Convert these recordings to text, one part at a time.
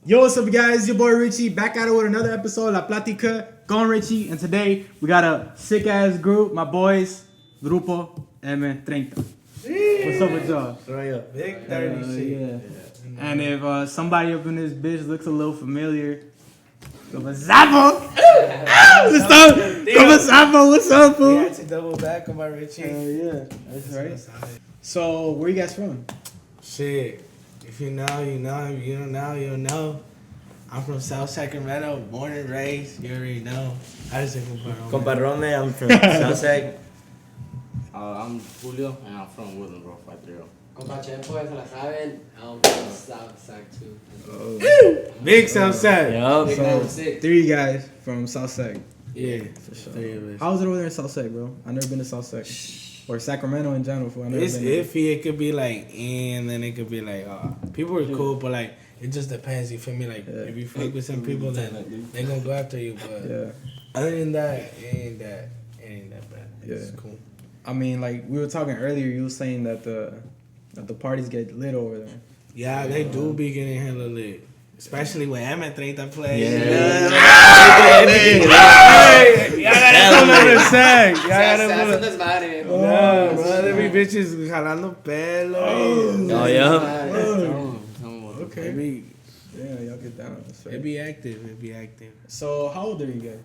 Yo, what's up, guys? Your boy Richie back at it with another episode of La Platica con Richie. And today we got a sick ass group, my boys, Grupo M30. What's up with y'all? Big 30 shit. Yeah. And if somebody up in this bitch looks a little familiar, Grupo Sapo! What's up? Grupo Sapo, what's up, fool? We had to double back on my Richie. Yeah, that's right. So, where you guys from? Shit. If you know, you know. If you don't know, you don't know. I'm from South Sacramento, born and raised. You already know. I just say Comparrome, I'm from South Sac. I'm Julio, and I'm from Woodland, bro, 530. Compa Chepo, ya se la saben. I'm from South Sac too. Big South Sac. Yup. Big So, 96. 3 guys from South Sac. Yeah, For sure. 3 of us. How's it over there in South Sac, bro? I've never been to South Sac. Or Sacramento in general. Fool. I've never It's been there. iffy. It could be like, and then it could be like, people are cool, but like, it just depends. You feel me? Like, if you fuck with some people, then they gonna go after you. But Yeah. other than that, it ain't that bad. It's Yeah. cool. I mean, like, we were talking earlier, you were saying that the parties get lit over there. Yeah, they do be getting hella lit. Especially when M30 plays. Yeah. Y'all gotta come on the sack. Y'all Se gotta hace come un on. desmadre. No, bro, they be bitches jalando pelo. Oh, yeah. Okay. They be, Yeah, y'all get down. That's they right. be active. They be active. So, how old are you guys?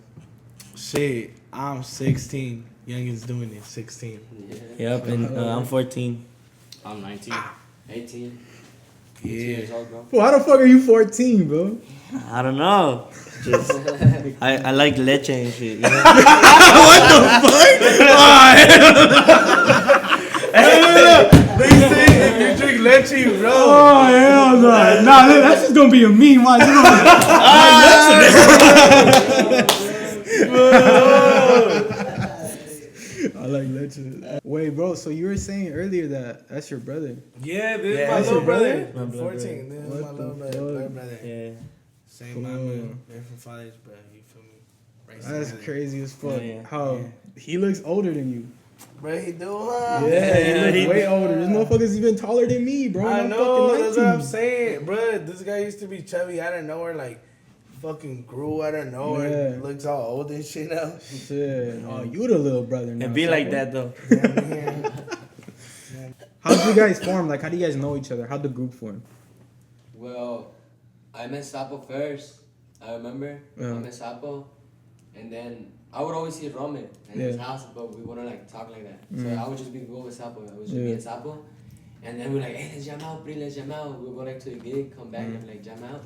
Shit, I'm 16. Youngins doing it, 16. Yup, and I'm 14. I'm 19. 18. Yeah. Years old, bro. Well, how the fuck are you 14, bro? I don't know. Just, I like leche and shit. You know? They say if you drink leche, you roll. Oh, hell no. Nah, that's just gonna be a meme. Why? I like legend. Wait, bro, so you were saying earlier that that's your brother. Yeah, this Yeah, is my that's little your brother. brother? My I'm blood 14. This is What my the little fuck? brother. Yeah. Same mama. They're from father's, but you feel me? Raised That's together. crazy as fuck. Yeah. How he looks older than you. Bro, he do, huh? Yeah, he he looks way do. older. This motherfucker's even taller than me, bro. I I'm know, fucking that's what I'm 19. saying. Bro, this guy used to be chubby out of nowhere, like, fucking grew out of nowhere. Yeah. Looks all old and shit now. Shit. Oh, you the little brother now. It be like that, though. Yeah. How did you guys form? Like, how do you guys know each other? How'd the group form? Well, I met Sapo first. I remember. Yeah. I met Sapo. And then I would always see Rome in his Yeah. house, but we wouldn't like talk like that. Mm. So I would just be go with Sapo. I would just be in Sapo. And then we're like, hey, let's jam out, Pri, let's jam out. We'll go like to the gig, come back and like jam out.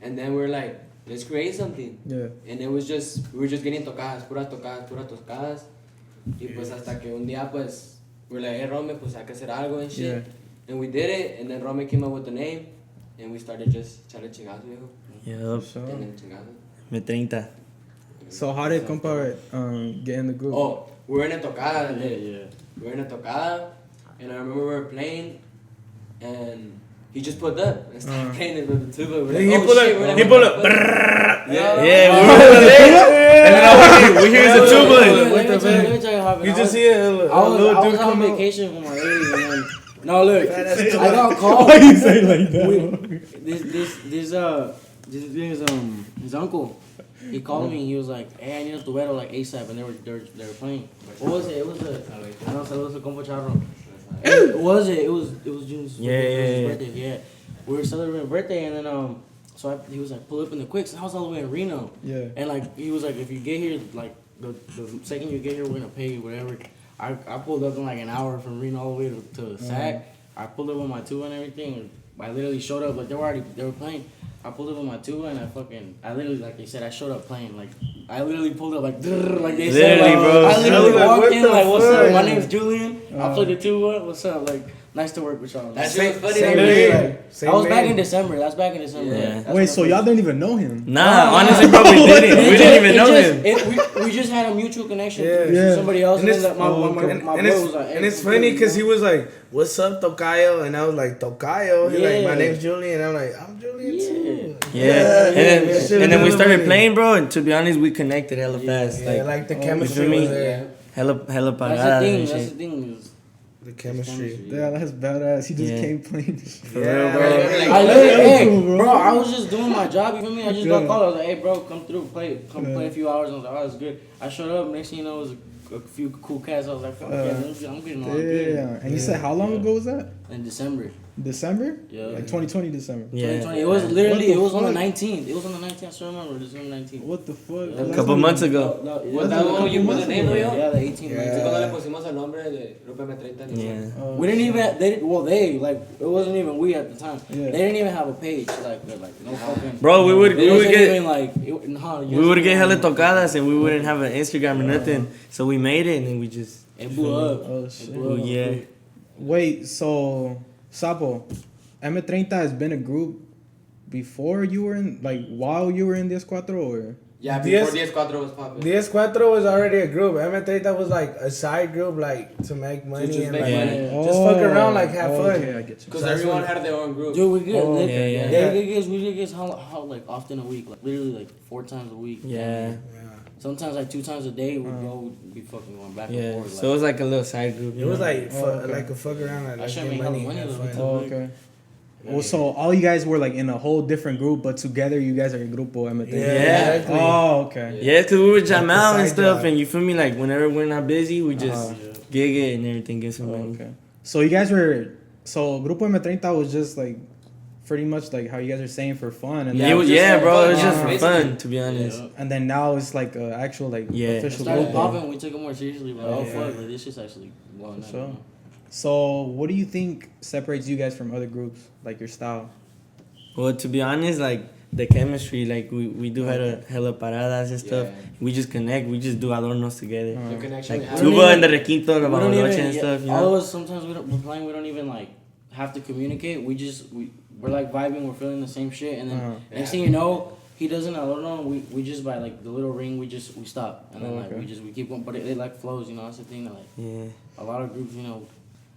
And then we're like, let's create something. Yeah. And it was just, we were just getting tocadas, puras tocadas. Y pues hasta que un día pues, we're like, hey Rome, pues hay que hacer algo and shit. Yeah. And we did it, and then Rome came up with the name, and we started just echale chingazo, viejo. Yup. So, And then chingazo. Me 30. so how did compa get in the group? Oh, we were in a tocada. Yeah, yeah. We were in a tocada, and I remember we were playing, and he just pulled up and started playing it with the tuba. We're like, He oh pulled shit, up. we're like, He what pulled the up. fuck? Yeah, and then we hear the tuba. Let me tell you what happened. You just see a little I dude was on come up. vacation with my lady, and then no, look, I got called. Why you say like that? His uncle, he called me. He was like, "Hey, I need a dueto like ASAP," and they were playing. What was it? It was I don't know. It was a compa charro. It was it? It was June's. Yeah, it was yeah, his yeah. birthday. Yeah, we were celebrating his birthday, and then so he was like, "Pull up in the quicks." And I was all the way in Reno. Yeah. And like he was like, "If you get here, like the second you get here, we're gonna pay you whatever." I pulled up in like an hour from Reno all the way to Sac. I pulled up with my tuba and everything. I literally showed up like they were playing. I pulled up with my tuba and I literally, like they said, I showed up playing. Like I literally pulled up like they said. Literally, Like, bro. I literally Like, walked what in the like, "What's fuck?" up? My name's Julian. I played the tuba. What's up? Like nice to work with y'all." That Same- shit was funny. same though, name. like, I was back in name. December. That's back in December. Yeah. That's Wait, when so I y'all didn't even know him? Nah, honestly, bro, we didn't. We didn't even know him. We just had a mutual connection Yeah. through Yeah. somebody else. And And, it's- then my And boy was like, it's funny because he was like, "What's up, Tocayo?" And I was like, "Tocayo." He's like, "My Yeah. name's Julian." And I'm like, "I'm Julian too." Yeah, yeah. and then we started Yeah. playing, bro. And to be honest, we connected hella fast. Yeah, like the you chemistry feel me? was there. Hella That's the pagadas thing. and That's the shit. thing is, The chemistry. Yeah, that's badass. He just Yeah. came playing. For real, bro. I literally, hey, Cool, bro, I was just doing my job, you feel me? I just got Yeah. called. I was like, hey, bro, come through, play a few hours. I was like, oh, that's good. I showed up. Next thing you know, it was a few cool cats. I was like, fuck yeah, I'm getting on good. Yeah. And you said how long ago was that? In December. December? Yeah. Like 2020 December. Yeah. 2020. It was literally, What it the was on the fuck? 19th. It was on the 19th. I still remember. December 19th. What the fuck? Yeah. That's A couple not months even- ago. Was that when you put the name, no, yo? Yeah, the 18th. Yeah. ¿Tú cuando le pusimos el nombre de Grupo M30? Yeah. Oh, We didn't even, they, like, it wasn't even we at the time. Yeah. They didn't even have a page, like no fucking. Bro, we would wasn't get even like, we would get hella tocadas and we wouldn't have an Instagram or nothing. So we made it and then we just It blew up. Oh, shit. It blew up. yeah. Wait, so Sapo, M30 has been a group before you were in, like while you were in Diez 4Tro, or? Yeah, Diez- before Diez 4Tro was popping. Diez 4Tro was already a group. M30 was like a side group, like to make money just and make like money. just fuck around, like have fun. Okay, I get you. Because So that's everyone when- had their own group. Dude, we get Oh, lit. yeah. We did gigs how like often a week, like literally like 4 times a week. Yeah. Sometimes like 2 times a day we'd go, we'd be fucking going back and Yeah. forth. So it was like a little side group. It was like okay. like a fuck around, like I should get make money, money have though. fun. Oh, okay. Well, so all you guys were like in a whole different group, but together you guys are a Grupo M30. Yeah. exactly. Oh, okay. Yeah, cause we would jam Like a out and side stuff, job. and you feel me? Like whenever we're not busy, we just Uh-huh. gig it and everything, get some Oh, money. okay. So you guys were, so Grupo M30 was just like, pretty much like how you guys are saying for fun, and Yeah, then, it was, just yeah, for bro. fun, It was just yeah. for Basically. fun, to be honest. Yeah. and then now it's like a actual like Yeah. It official started group. popping, we took it more seriously, but oh Yeah. fuck, like this shit's actually blowing up. Sure. you know? So what do you think separates you guys from other groups, like your style? Well, to be honest, like the chemistry, like we do hella paradas and stuff. Yeah. We just connect. We just do adornos together. Uh-huh. The connection we Like had. don't tuba even- and the requinto, the We don't bamoloche even, and stuff. You all know. of us sometimes we're playing, we don't even like have to communicate. We're like vibing, we're feeling the same shit, and then Uh-huh. next thing you know, he doesn't. I don't know. We just by like the little ring, we stop, and then Oh, like okay. we keep going, but it like flows. You know, that's the thing. That, like Yeah. a lot of groups, you know.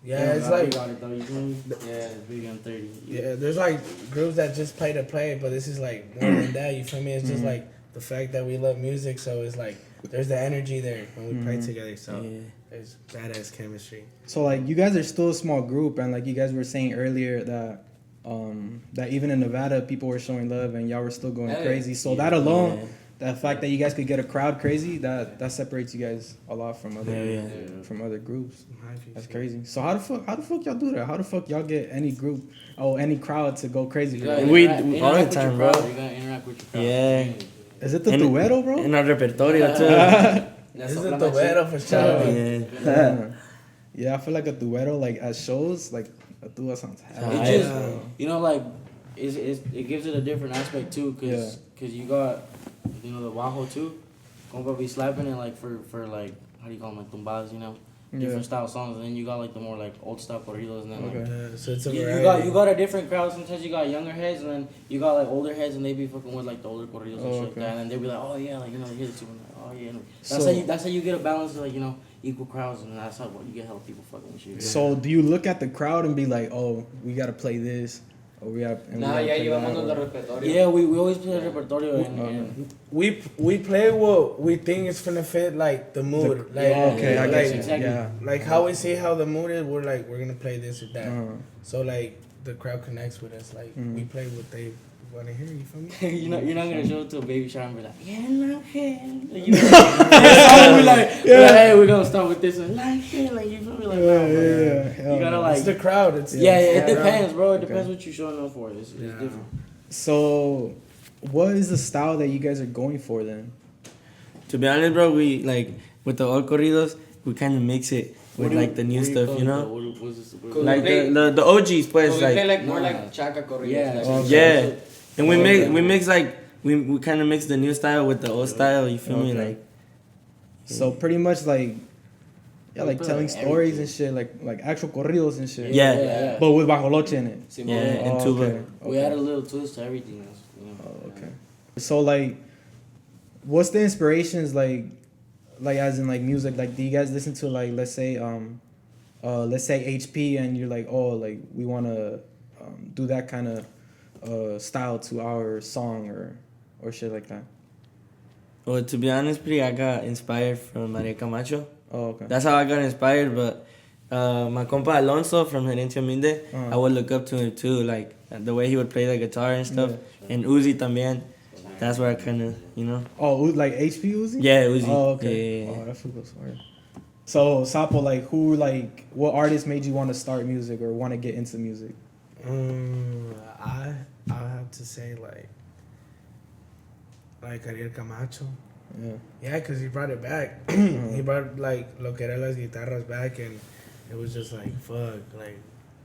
Yeah, it's we like got it though. You feel me? Yeah. It's big on 30. yeah, there's like groups that just play to play, but this is like more than that. You feel me? It's just Mm-hmm. like the fact that we love music, so it's like there's the energy there when we play together. So Yeah. it's badass chemistry. So like you guys are still a small group, and like you guys were saying earlier that that even in Nevada people were showing love and y'all were still going Hell yeah. crazy. So that alone, Yeah. that fact that you guys could get a crowd crazy, that separates you guys a lot from other Yeah, from other groups. Hype, That's crazy. So how the fuck y'all do that? How the fuck y'all get any group any crowd to go crazy? You For gotta that? We- interact all the with your time, crowd. bro. You gotta interact with your crowd. Yeah. Is it the And- dueto, bro? In our repertorio too. That's This is what the I'm Tobero for sure. Yeah. Yeah, I feel like a dueto, like at shows, like a duo sounds It hella. just, Yeah. you know, like, it gives it a different aspect too, cause you got, you know, the Wajo too, gonna be slapping it like for like, how do you call them, like tumbas, you know, different style songs, and then you got like the more like old style corridos, and then like, Okay. Yeah, so it's a you variety. got a different crowd. Sometimes you got younger heads, and then you got like older heads, and they be fucking with like the older corridos and Oh, shit like okay. that, and then they be like, oh yeah, like you know, here's the two, and like, oh yeah, and So- that's how you get a balance of like you know equal crowds, and that's how you get hella people fucking with you. So do you look at the crowd and be like, oh, we gotta play this, or we gotta? and we Nah, gotta ya play llevamos that, los or- repertorios. Yeah, we always play the repertorio, and We play what we think is gonna fit like the mood. like okay, I like, get you. exactly. Yeah. like how we see how the mood is, we're gonna play this or that. Uh-huh. So like the crowd connects with us. Like we play what they wanna hear. You feel me? you're not gonna show it to a baby shower and be like, yeah, love him. Like, you know, we're like, hey, we're gonna start with this one, like him, like you feel me, like, nah, bro. You gotta like, It's the crowd. It's yeah, it it's the crowd. depends, bro. It depends what you're showing up for. It's different. So, what is the style that you guys are going for then? To be honest, bro, we like with the old corridos, we kind of mix it with like the new stuff, you know. Cool. Like play- the OGs, pues, So we play like like more Nah. like chaca corridos. Yeah. like, yeah, and we mix like we kind of mix the new style with the old style. You feel me? Okay. Like So pretty much like, yeah, like put, telling like, stories and shit, like actual corridos and shit. Yeah. But with bajoloche in it. Simón. yeah, and Oh, tuba. okay. We add a little twist to everything. Else, you know? Oh, okay. So like, what's the inspirations like as in like music? Like, do you guys listen to like let's say HP and you're like, oh, like we wanna do that kind of style to our song or shit like that. Well, to be honest, I got inspired from Maria Camacho. Oh, okay. That's how I got inspired, but my compa Alonso from Herencia Minde, Uh-huh. I would look up to him too, like the way he would play the guitar and stuff. And Uzi también. That's where I kind of, you know. Oh, like HP Uzi? Yeah, Uzi. Oh, okay. Yeah. Oh, that's what goes hard. So, Sapo, what artist made you want to start music or want to get into music? I have to say like Ariel Camacho. Yeah. Yeah, because he brought it back. He brought like lo que era las guitarras back, and it was just like fuck. Like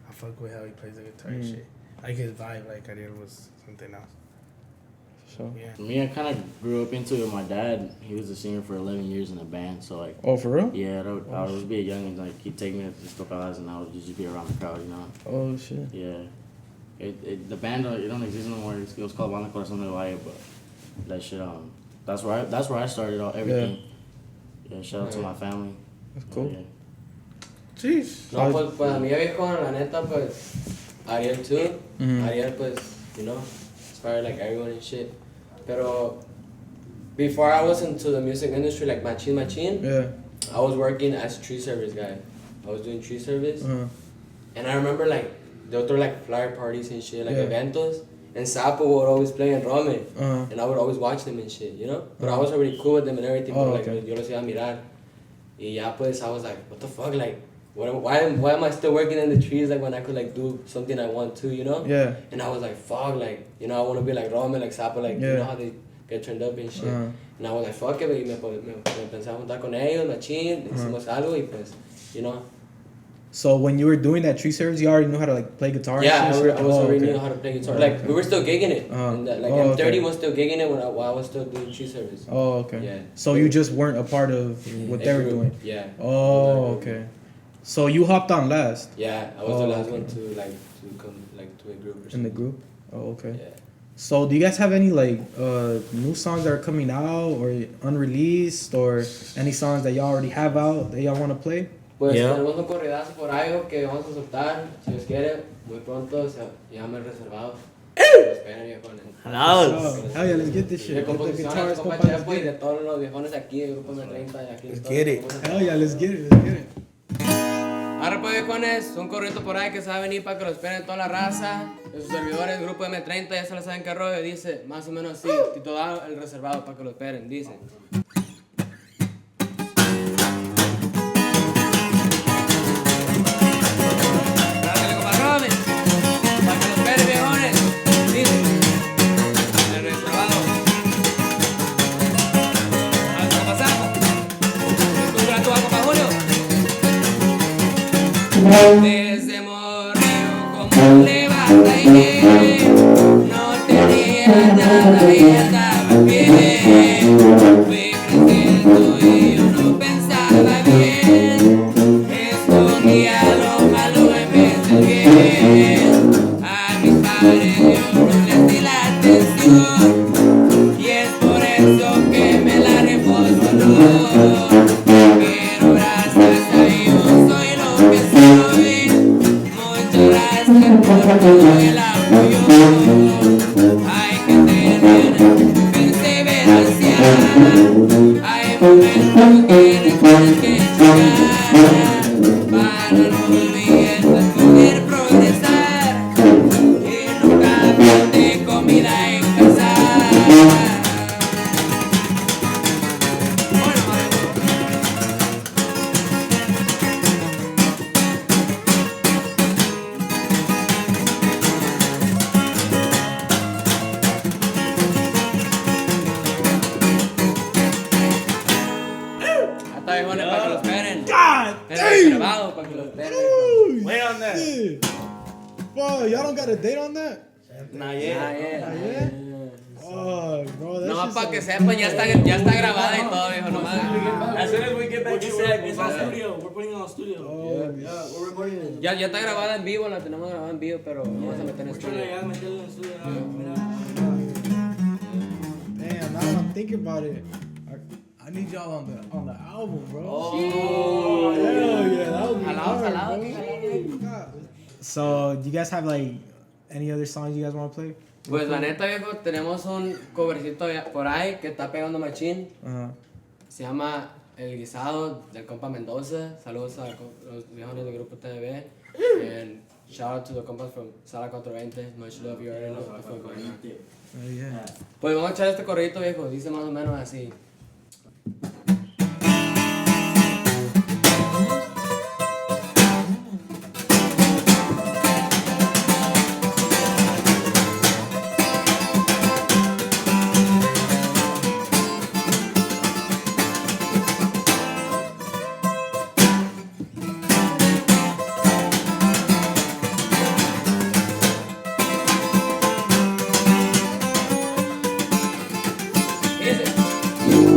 I fuck with how he plays the guitar and shit. Like his vibe, like Ariel was something else. So. Yeah. For me, I kind of grew up into it. My dad, he was a singer for 11 years in a band, so like. Oh, for real? Yeah, I would be a young and like he'd take me to the tocadas and I would just be around the crowd, you know. Oh, shit. Yeah. The band it don't exist no more. It was called Banda Corazón del Valle, but that shit that's where I started all everything. Yeah, shout out to my family. That's cool. Yeah. Jeez. No, pues a mí viejo, la neta, pues Ariel too. Ariel, pues, you know, inspired like everyone and shit. Pero before I was into the music industry, like machine, Yeah. I was working as tree service guy. I was doing tree service. Uh-huh. And I remember like, they would throw like flyer parties and shit, like Yeah. eventos. And Sapo would always play in Rome. Uh-huh. And I would always watch them and shit, you know? But I was already cool with them and everything. Oh, but like, okay. yo los iba a mirar. Y ya pues, I was like, what the fuck? Like, why am I still working in the trees like when I could like do something I want to, you know? Yeah. And I was like, fuck, like, you know, I want to be like Rome, like Sapo, like, Yeah. you know how they get turned up and shit. Uh-huh. And I was like, fuck it, y me pensé a juntar con ellos, machín, hicimos algo y pues, you know. So when you were doing that tree service, you already knew how to like play guitar? Yeah, and I shit? was already okay. knew how to play guitar. Oh, Like, okay. we were still gigging it. And like, Oh, M30 okay. was still gigging it while I was still doing tree service. Oh, okay. Yeah. So you just weren't a part of what they were group, doing? Yeah. Oh, okay. So you hopped on last Yeah, I was Oh, the last okay. one to like to come like to a group or in something. the group? Oh, okay. Yeah. So do you guys have any like new songs that are coming out or unreleased or any songs that y'all already have out that y'all want to play? Pues Yeah. tenemos un corridazo por ahí que vamos a soltar, si Dios quiere, muy pronto se llama El Reservado. Esperen, viejones. Hello. Hell yeah, let's get this De shit. Get the composiciones, guitars, compa compa, let's Chepo y get de it. todos los viejones aquí del Grupo M30 y aquí. Let's get it. Hell yeah, let's get it, let's get it. Ahora pues viejones, un corrido por ahí que se va a venir para que lo esperen toda la raza. De sus servidores, Grupo M30, ya se la saben qué rollo. Dice, más o menos así, titulado El Reservado para que lo esperen, dice. Dale, compadrones, para que lo esperen viejones. Dice, El Reservado. Vamos a pasar. ¿Tú creas tu compa Julio? Desde morrillo como le batallé, no tenía nada y andaba bien. Fui creciendo y yo no pensaba bien, escondía lo malo en vez del bien. A mis padres yo no les di la atención y es por eso que me la reposo. Pero gracias a Dios soy lo que soy. Muchas gracias por todo el apoyo. Hay que tener perseverancia. Hay momentos que le tienes que llegar para no olvidar poder progresar y no cambiar de comida en casa. Hasta viejones para que lo esperen. God El damn! reservado para que lo esperen. Wait on that. Shit. Fuck, y'all don't got a date on that? Not yet. Ah, yeah. Yeah? Oh, bro, that's Nomás just para que sepan, ya está grabada y todo, viejo, nomás. As soon as we get back What you to said, work, it's on studio. We're putting it on studio. Oh, Yeah, we're recording it. Ya está grabada en vivo, la tenemos grabada en vivo, pero vamos a meter en We're trying to estudio. meterlo en studio. damn, now that I'm thinking about it, I need y'all on the album, bro. Oh, Hell yeah, that would be Jalado, hard, jalado, bro. So, do you guys have like any other songs you guys want to play? Pues la neta, viejo, tenemos un covercito por ahí que está pegando machín. Uh-huh. Se llama el guisado del compa Mendoza. Saludos a los viejones del grupo TV. And shout out to the compas from Sala 420. Much love, you already know what the fuck going on. Oh, yeah. Pues vamos a echar este corridito, viejo. Dice más o menos así.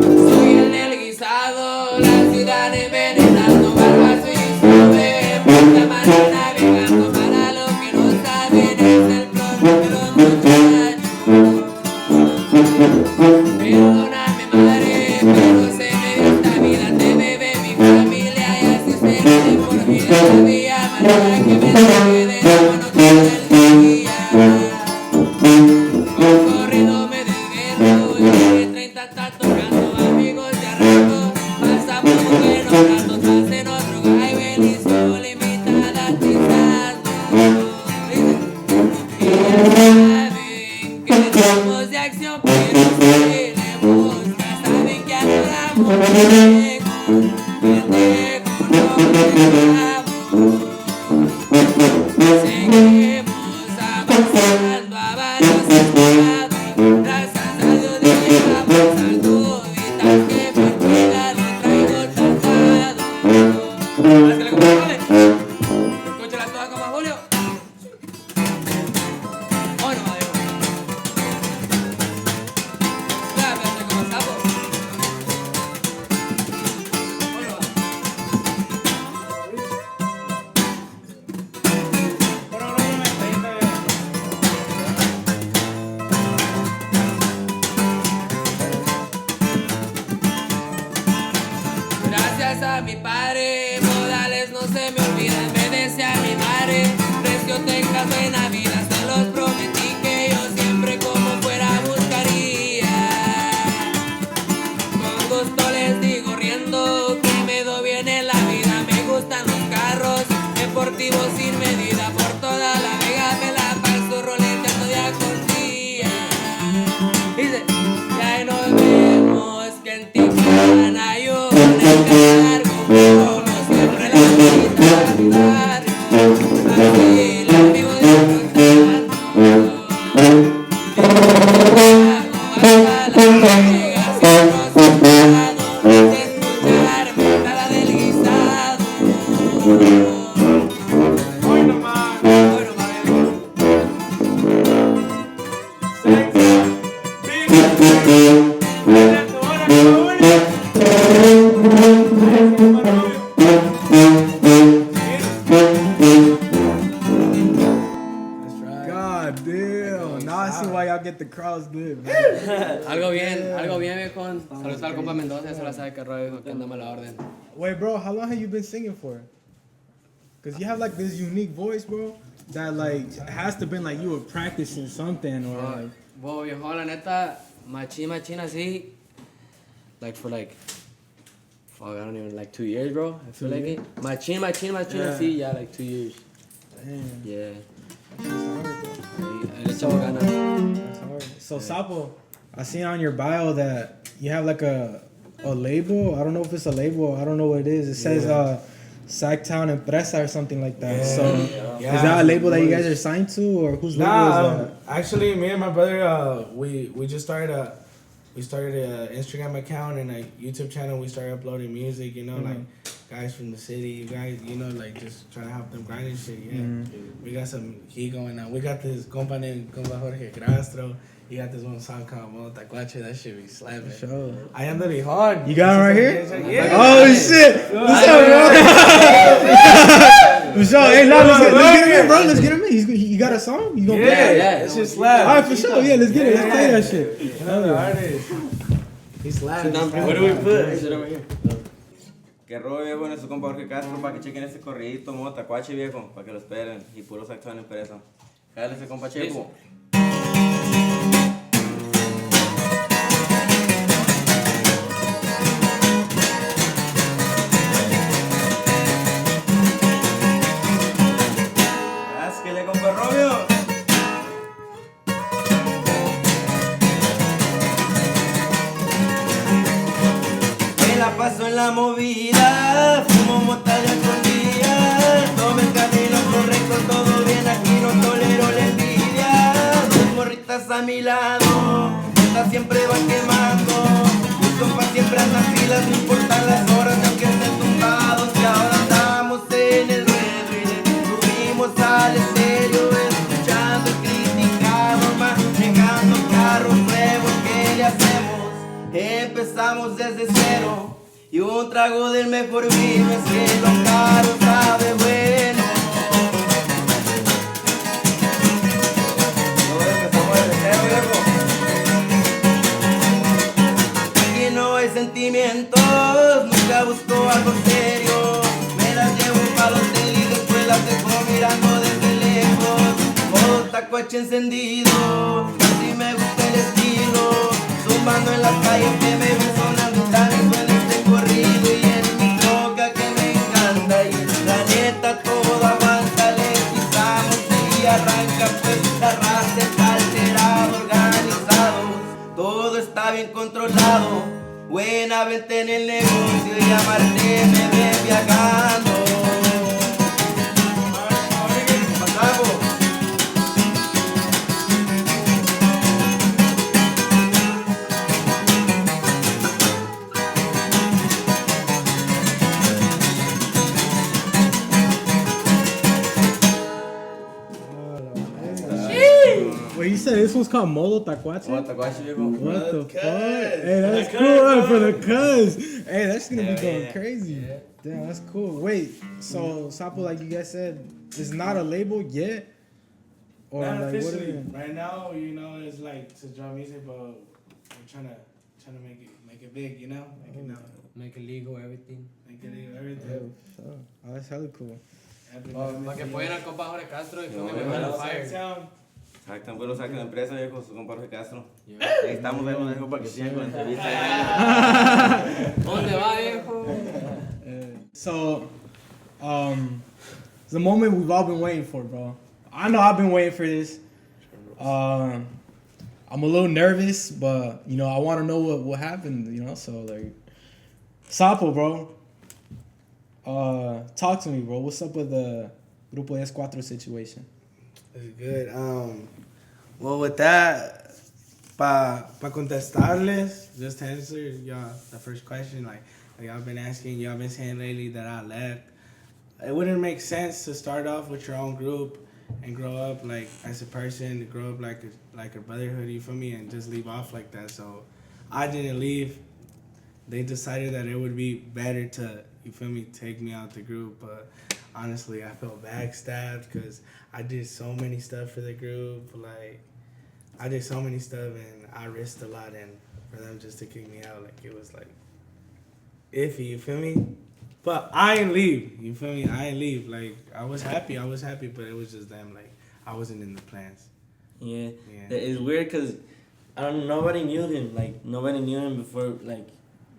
Soy el del guisado, la ciudad envenenando, barbazo y sube, puta mar navegando. Para los que no saben es el propio de los muchachos. Perdóname madre, pero se me dio esta vida, te bebe mi familia y así será de por vida. La vía manera que me deje de la mano todo el día. Con corrido me desvelo y el 30 está tocando, amigos de arranco. Pasamos buenos ratos, más en otro baile y solo invitada tizando. Y ya saben que somos de acción, pero si le busca, saben que adoramos pendejos, pendejos no dejamos. Seguimos avanzando a varios estados, gracias a Dios llegamos al Dubitas que por vida lo traigo tratado. Pásale como vale, escúchala toda como Julio. Hoy no me dejo. Cállate como sapo. Hoy no va. Gracias a mi padre, modales no se me olvidan. Me decía mi madre, precio tengas buena vida. Se los prometí que yo siempre como fuera buscaría. Con gusto les digo riendo que me doy bien en la vida. Me gustan los carros deportivos sin medida. Por toda la vega me la paso roleteando día con día. Dice, ya nos vemos que en Tijuana yo les cargo. Como siempre la vida así la vivo disfrutando. Hasta la vega sin rosado, sin escucharme nada del guisado. Hoy nomás. Hoy no mames. God damn. Now I see why y'all get the crowds good, man. Algo bien, viejo. Saludos al compa Mendoza, se la sabe que rollo, viejo, que andamos a la orden. Wait, bro, how long have you been singing for? Because you have like this unique voice, bro, that like has to been like you were practicing something or like. Wow, viejo, la neta, machín así, like for like, fuck, I don't even, like 2 years, bro. I feel 2 like years? it. Machín así, yeah, like 2 years. Damn. Yeah. That's hard, bro. Ahí le echamos ganas. That's hard. So Sapo, I seen on your bio that you have like a label. I don't know if it's a label. I don't know what it is. It says Sacktown Empresa or something like that. So is that a label that you guys are signed to, or whose label is that? Actually, me and my brother, we just started a Instagram account and a YouTube channel. We started uploading music, you know, like guys from the city, you guys, you know, like just trying to help them grind and shit. Yeah, we got some heat going on. We got this compa named Compa Jorge Castro. He got this one song called Modo Tacuache. That shit be slapping. Sure. I am the Bijón. You got it right here? Yeah. Oh shit! What's up, bro? For sure. Hey, now let's get him in, bro. Let's get him in. He got a song? You gonna play it? Yeah, that shit slap. Alright, for sure. Yeah, let's get it. Let's play that shit. Another artist. He slapped. What do we put? Sit over here. Que rollo, viejo, en su compa Jorge Castro, para que chequen ese corridito, modo tacuache, viejo, para que lo esperen. Y puro Sacktown Empresa. Dale ese compa Chepo. en la movida, fumo mota ya con día. Tome el camino correcto, todo bien, aquí no tolero la envidia. Dos morritas a mi lado, estas siempre van quemando. Mis compas siempre andan pilas, no importan las horas, ni aunque estén tumbados. Y ahora andamos en el ruedo y le subimos al estéreo, escuchando el criticado, manejando carros nuevos. ¿Qué le hacemos? Empezamos desde cero y un trago del mejor vino es que lo caro sabe bueno. Empezamos desde cero, viejo. Aquí no hay sentimientos, nunca busco algo serio. Me las llevo pa' los hotel y después las dejo mirando desde lejos. Modo tacuache encendido, así me gusta el estilo. Zumbando en las calles que me ven sonando talento en este corrido y en mi troca que me encanta y la neta todo aguanta, le pisamos y arranca pues la raza está alterada, organizados, todo está bien controlado, buena venta en el negocio y amarte me ve viajando. Pasamos. Wait, you said this one's called Molo Tacuache? Oh, tacuache, viejo. What the Cuz. fuck? Hey, that's The cool cuz, for the bro. cuz. Hey, that's gonna be going yeah. crazy. Damn, that's cool. Wait, so Sapo, like you guys said, is not a label yet? Or Not like officially. what? Right now, you know, it's like to draw music, but we're trying to make it big, you know, make it now, Make it legal, everything. make it everything. Oh, that's hella cool. Para que apoyen al compa Jorge Castro y No, pongan no, el fire. Town. Exacto, pues lo sacan de empresa, viejo, su compa Jorge Castro. Yeah. Ahí estamos, ahí lo dejo para que sigan con la entrevista. ¿Dónde va, viejo? So, it's the moment we've all been waiting for, bro. I know I've been waiting for this. I'm a little nervous, but you know I want to know what happened. You know, so like, Sapo, bro. Talk to me, bro. What's up with the Grupo Diez 4Tro situation? It's good. Well, with that, pa contestarles, just to answer y'all the first question, like y'all been asking, y'all been saying lately that I left. It wouldn't make sense to start off with your own group and grow up like as a person, to grow up like a brotherhood, you feel me, and just leave off like that. So I didn't leave. They decided that it would be better to, you feel me, take me out the group, but honestly, I felt backstabbed because I did so many stuff for the group. Like, I did so many stuff and I risked a lot, and for them just to kick me out, like, it was like iffy, you feel me? But I ain't leave, you feel me? I ain't leave. Like, I was happy, but it was just them. Like, I wasn't in the plans. Yeah. Yeah. It's weird because I don't. Nobody knew him. Like nobody knew him before. Like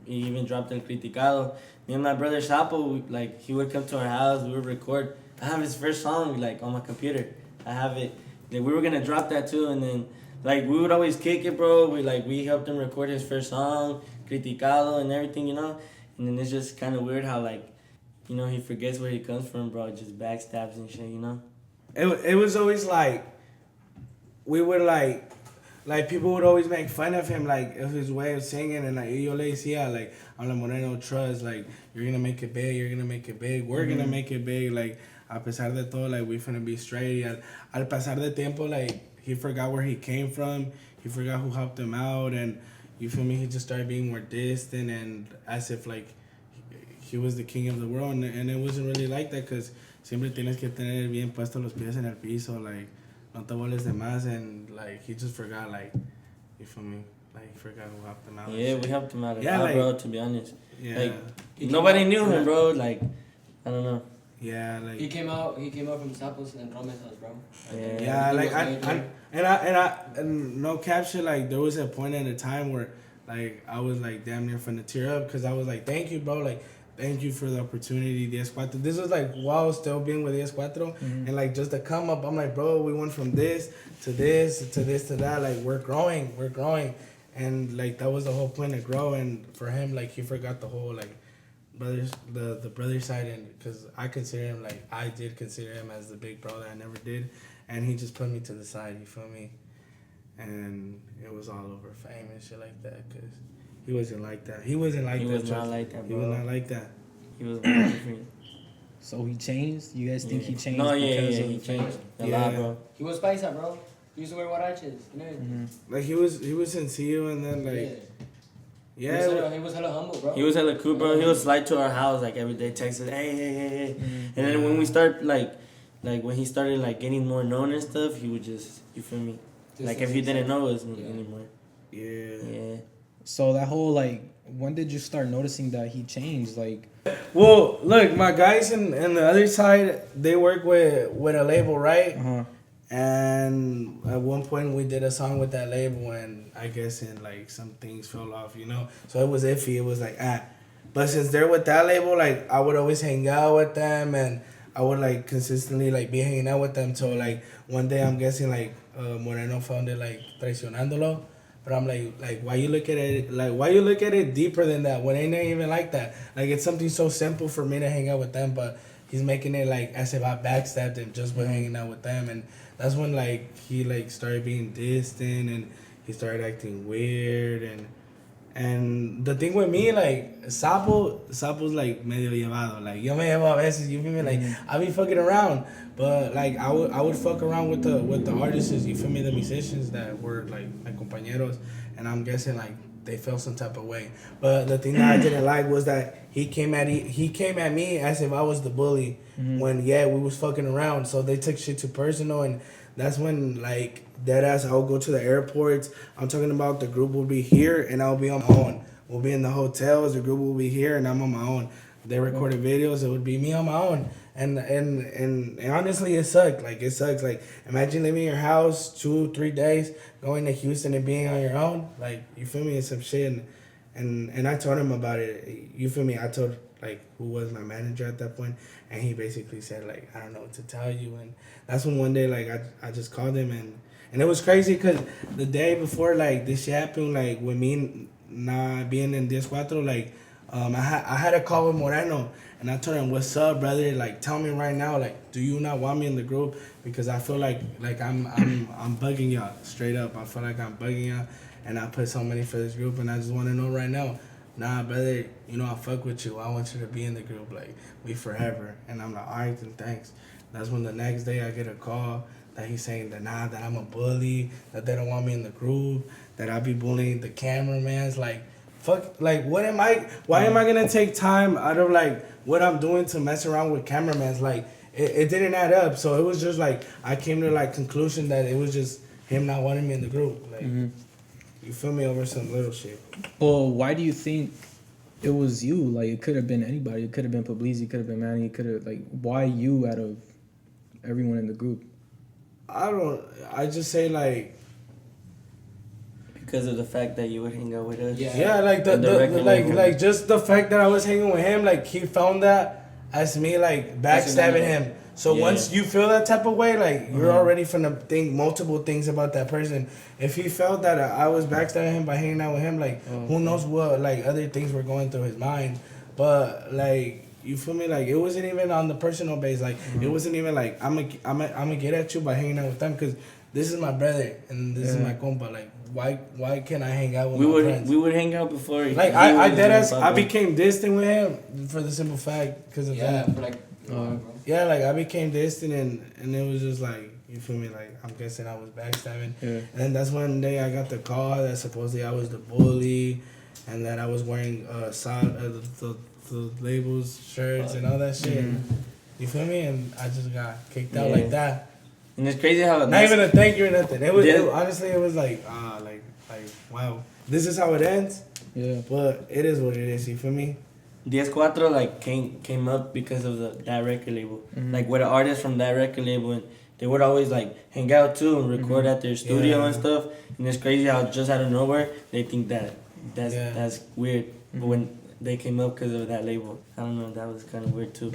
he even dropped El Criticado. Me and my brother Sapo, like he would come to our house. We would record. I have his first song like on my computer. I have it. Like, we were gonna drop that too, and then like we would always kick it, bro. We helped him record his first song, Criticado, and everything, you know. And then it's just kind of weird how like, you know, he forgets where he comes from, bro. Just backstabs and shit, you know. It was always like, we would like people would always make fun of him, like his way of singing, and like yo le decía, like, on la Moreno trust, like, you're gonna make it big, we're gonna make it big, like, a pesar de todo, like, we finna be straight. Al pasar de tiempo, like, he forgot where he came from, he forgot who helped him out, and you feel me, he just started being more distant and as if like he was the king of the world, and it wasn't really like that, because siempre tienes que tener bien puestos los pies en el piso, like, no te vuelves de más, and like he just forgot, like, you feel me, like he forgot who helped him out. Yeah, we helped him out a Yeah, lot, like, bro, to be honest. Yeah, Like, nobody knew him, bro. Like, I don't know. yeah, like, He came out from Sapos and Rome's house, bro. yeah, like, Everything was and no caption, like, there was a point in a time where, like, I was, like, damn near finna tear up, because I was like, thank you, bro, like, thank you for the opportunity, Diez 4Tro. This was, like, while still being with Diez 4Tro, and, like, just to come up, I'm like, bro, we went from this to this to this to that, like, we're growing, and, like, that was the whole point, to grow, and for him, like, he forgot the whole, like, the brother side, and because I consider him like I did consider him as the big bro that I never did, and he just put me to the side. You feel me? And it was all over fame and shit like that. Cause he wasn't like that. He wasn't like He that. was not like that, He bro. was not like that. He was very different. So he changed. You guys think he changed? No, because of he changed a Yeah. lot, bro. He was paisa, bro. He used to wear huaraches. Like he was sencillo, and then like yeah. He was hella humble, bro. He was hella cool, bro. He would slide to our house like every day, text us, hey. And then when we start like when he started like getting more known and stuff, he would just, you feel me? Like if you didn't know us anymore. Yeah. So that whole like, when did you start noticing that he changed? Like, Well, look, my guys in the other side, they work with a label, right? And at one point we did a song with that label, and I guess like some things fell off, you know. So it was iffy. It was like but since they're with that label, like I would always hang out with them, and I would like consistently like be hanging out with them. So like one day I'm guessing like Moreno found it like traicionándolo. But I'm like, why you look at it deeper than that when it ain't even like that? Like, it's something so simple for me to hang out with them, but he's making it like as if I backstabbed him just by hanging out with them. And that's when like he like started being distant, and he started acting weird. And the thing with me, like, Sapo's like medio llevado. Like, yo me llevo a veces, you feel me? Like, I be fucking around. But, like, I would fuck around with the artists, you feel me? The musicians that were, like, my compañeros. And I'm guessing, like, they felt some type of way. But the thing that I didn't like was that he came at me as if I was the bully. When, we was fucking around. So they took shit too personal. And that's when, like, deadass, I would go to the airports. I'm talking about the group will be here, and I'll be on my own. We'll be in the hotels. The group will be here, and I'm on my own. They recorded videos. It would be me on my own. And honestly, it sucked. Like, it sucks. Like, imagine leaving your house 2-3 days, going to Houston and being on your own. Like, you feel me? It's some shit. And I told him about it. You feel me? I told, like, who was my manager at that point. And he basically said, like, I don't know what to tell you. And that's when one day, like, I just called him. And it was crazy because the day before, like, this shit happened, like, with me not being in Diez 4Tro, like, I had a call with Moreno. And I told him, what's up, brother? Like, tell me right now, like, do you not want me in the group? Because I feel like I'm bugging y'all, straight up. I feel like I'm bugging y'all, and I put so many for this group, and I just want to know right now, nah, brother, you know, I fuck with you. I want you to be in the group, like, we forever. And I'm like, all right, then thanks. That's when the next day I get a call that he's saying that, nah, that I'm a bully, that they don't want me in the group, that I be bullying the cameramans, like, fuck, like, why am I gonna take time out of, like, what I'm doing to mess around with cameramans? Like, it didn't add up. So it was just, like, I came to, like, conclusion that it was just him not wanting me in the group. Like, you feel me, over some little shit. well, why do you think it was you? Like, it could have been anybody. It could have been Publizi, it could have been Manny, it could have, like, why you out of everyone in the group? I just say, like, Because of the fact that you would hang out with us. yeah, like like just the fact that I was hanging with him, like, he found that as me, like, backstabbing him. So once you feel that type of way, like, you're already finna think multiple things about that person. If he felt that I was backstabbing him by hanging out with him, like, who knows what, like, other things were going through his mind. But, like, you feel me? Like, it wasn't even on the personal base. Like, it wasn't even like, I'm gonna get at you by hanging out with them, because this is my brother and this is my compa. Like, why can't I hang out with my friends? We would hang out before. Like, I became distant with him for the simple fact because of that. For like, Yeah, like, I became distant, and it was just like, you feel me? Like, I'm guessing I was backstabbing. Yeah. And then that's one day I got the call that supposedly I was the bully, and that I was wearing the labels, shirts, and all that shit. You feel me? And I just got kicked out like that. And it's crazy how Not even a thank you or nothing. It was honestly, it was like, like wow, this is how it ends. Yeah. But it is what it is. You feel me? Diez 4Tro like came up because of that record label. Like, with an artist from that record label, and they would always like hang out too and record at their studio and stuff. And it's crazy how just out of nowhere they think that's weird. But when they came up because of that label, I don't know, that was kind of weird too.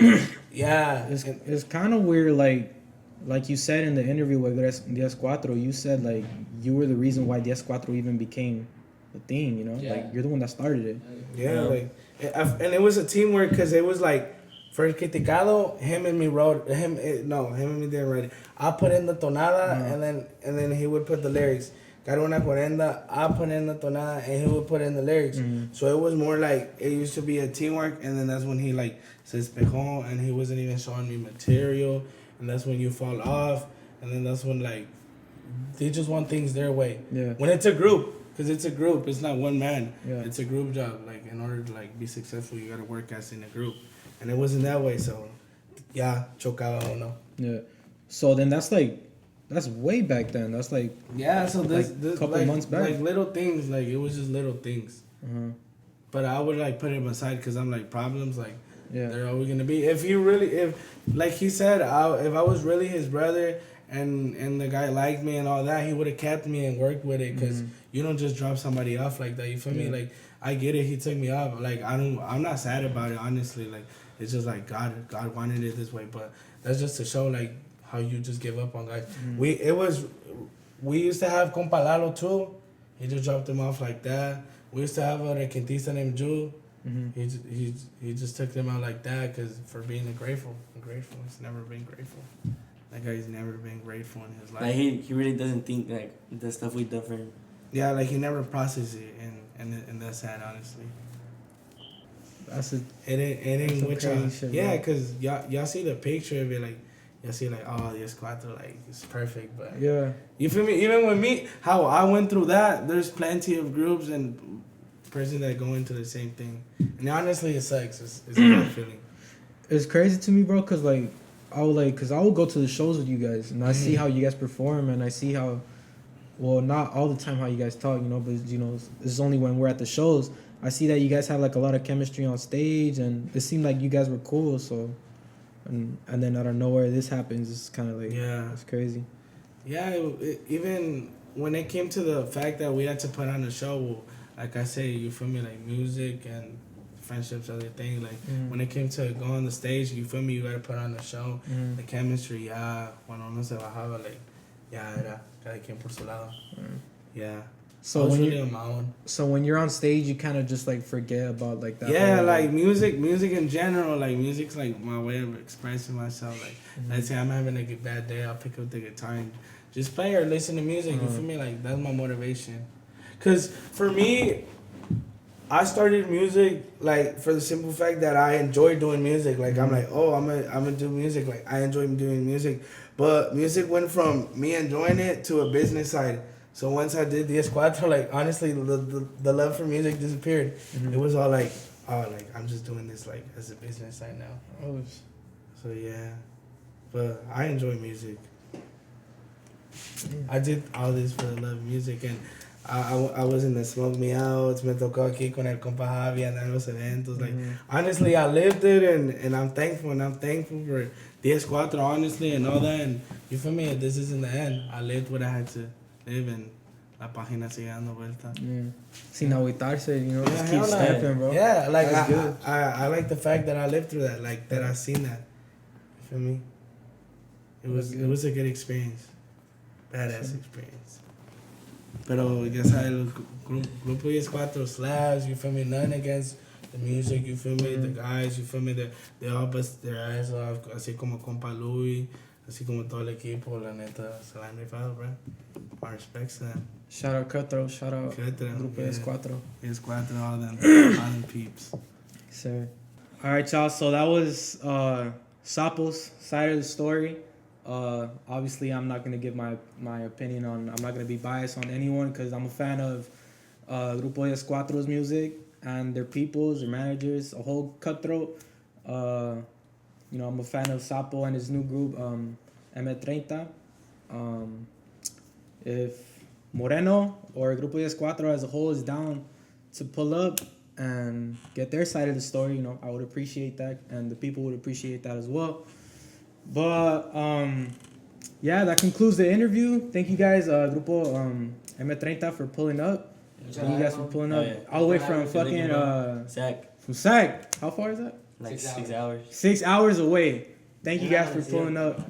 Yeah, It's kind of weird, like you said in the interview with Diez 4Tro, you said, like, you were the reason why Diez 4Tro even became the thing, you know? Yeah. Like, you're the one that started it. Yeah, like, and it was a teamwork because it was like, first Criticado, him and me didn't write it. I put in the tonada and then he would put the lyrics. Got una cuarenta, I put in the tonada and he would put in the lyrics. So it was more like, it used to be a teamwork, and then that's when he like se despejó and he wasn't even showing me material, and that's when you fall off, and then that's when like, they just want things their way. Yeah. When it's a group. Because it's a group, it's not one man. Yeah. It's a group job. Like, in order to like be successful, you gotta work as in a group, and it wasn't that way. So, yeah, chocaba o no. Yeah. So then that's way back then. That's like, Yeah, so this couple like, months back. like little things, like it was just little things. But I would like put him aside because I'm like, problems, like yeah. they're always gonna be. If like he said, if I was really his brother and the guy liked me and all that, he would have kept me and worked with it, because you don't just drop somebody off like that. You feel me? Like, I get it. He took me off. Like, I'm not sad about it, honestly. Like, it's just like God wanted it this way. But that's just to show like how you just give up on guys. We used to have Compa Lalo too. He just dropped him off like that. We used to have a requintista named Ju. He just took them out like that because for being ungrateful. He's never been grateful. That guy's never been grateful in his life. Like he really doesn't think like the stuff we done for him. Yeah, like he never processed it, and that's sad, honestly. That's it. It ain't which shit, yeah, bro. cause y'all see the picture of it, like y'all see like, oh, Diez 4Tro, like it's perfect, but Yeah. you feel me? Even with me, how I went through that, there's plenty of groups and persons that go into the same thing, and honestly, it sucks. It's a bad feeling. It's crazy to me, bro, cause I would go to the shows with you guys, and I see how you guys perform, and I see how, well, not all the time how you guys talk, you know, but you know, it's only when we're at the shows. I see that you guys have like a lot of chemistry on stage, and it seemed like you guys were cool. So, and then out of nowhere, this happens. It's kind of like, Yeah. it's crazy. Yeah, even when it came to the fact that we had to put on a show, well, like I say, you feel me, like music and friendships, other things. Like when it came to go on the stage, you feel me, you gotta put on a show. The chemistry, cuando uno se bajaba, like, era cada quien por su lado. Yeah. So when really you, on my own. so when you're on stage, you kind of just like forget about like that. Yeah, whole, like music in general, like music's like my way of expressing myself. Like, let's say I'm having a bad day, I'll pick up the guitar and just play or listen to music. You feel me? Like, that's my motivation. Cause for me, I started music like for the simple fact that I enjoy doing music. Like, I'm like, oh, I'm gonna do music. Like, I enjoy doing music, but music went from me enjoying it to a business side. So once I did Diez 4Tro, like, honestly, the love for music disappeared. It was all like, oh, like, I'm just doing this like as a business side now. Oh, So yeah, but I enjoy music. I did all this for the love of music, and I was in the Smoke Me Outs, me tocó aquí con el compa Javi, and en los eventos. Like, honestly, I lived it, and I'm thankful, for Diez 4Tro, honestly, and all that. And you feel me? This isn't the end. I lived what I had to live, and la página sigue dando vuelta. yeah. Sin agüitarse, you know, just keep hell no. stepping, bro. Yeah, like, That's good. I like the fact that I lived through that, like, that I seen that. You feel me? It was a good experience. Badass experience. Pero ya sabes, el Grupo Diez 4Tro slaps, you feel me? None against the music, you feel me? The guys, you feel me? They all bust their ass off, así como compa Louis, así como todo el equipo, la neta, se la han rifado, bro. My respects to them. Shout out Cuatro, shout out Cuatro, Grupo yeah. Diez 4Tro. Diez 4Tro, all them peeps. Sir. All right, y'all. So that was Sapo's side of the story. Obviously, I'm not gonna give my opinion on. I'm not gonna be biased on anyone because I'm a fan of Grupo Diez 4Tro's music and their peoples, their managers, a whole cutthroat. You know, I'm a fan of Sapo and his new group M30. If Moreno or Grupo Diez 4Tro as a whole is down to pull up and get their side of the story, you know, I would appreciate that, and the people would appreciate that as well. But yeah, that concludes the interview. Thank you guys, Grupo M30, for pulling up. Thank you guys for pulling up all the way from fucking from Sac. How far is that? Like 6 hours. 6 hours away. Thank you guys for pulling up.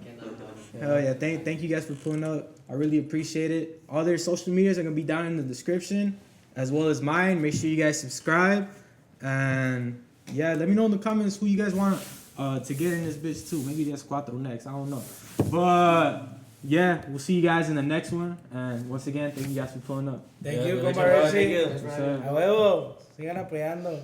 Hell yeah, thank you guys for pulling up. I really appreciate it. All their social medias are gonna be down in the description. as well as mine. Make sure you guys subscribe. And yeah, let me know in the comments who you guys want to get in this bitch too. Maybe that's Cuatro next. I don't know. But yeah, we'll see you guys in the next one. And once again, thank you guys for pulling up. Thank Yeah, you, thank compa you. Richie. Yes, sir. A huevo. Sigan apoyando.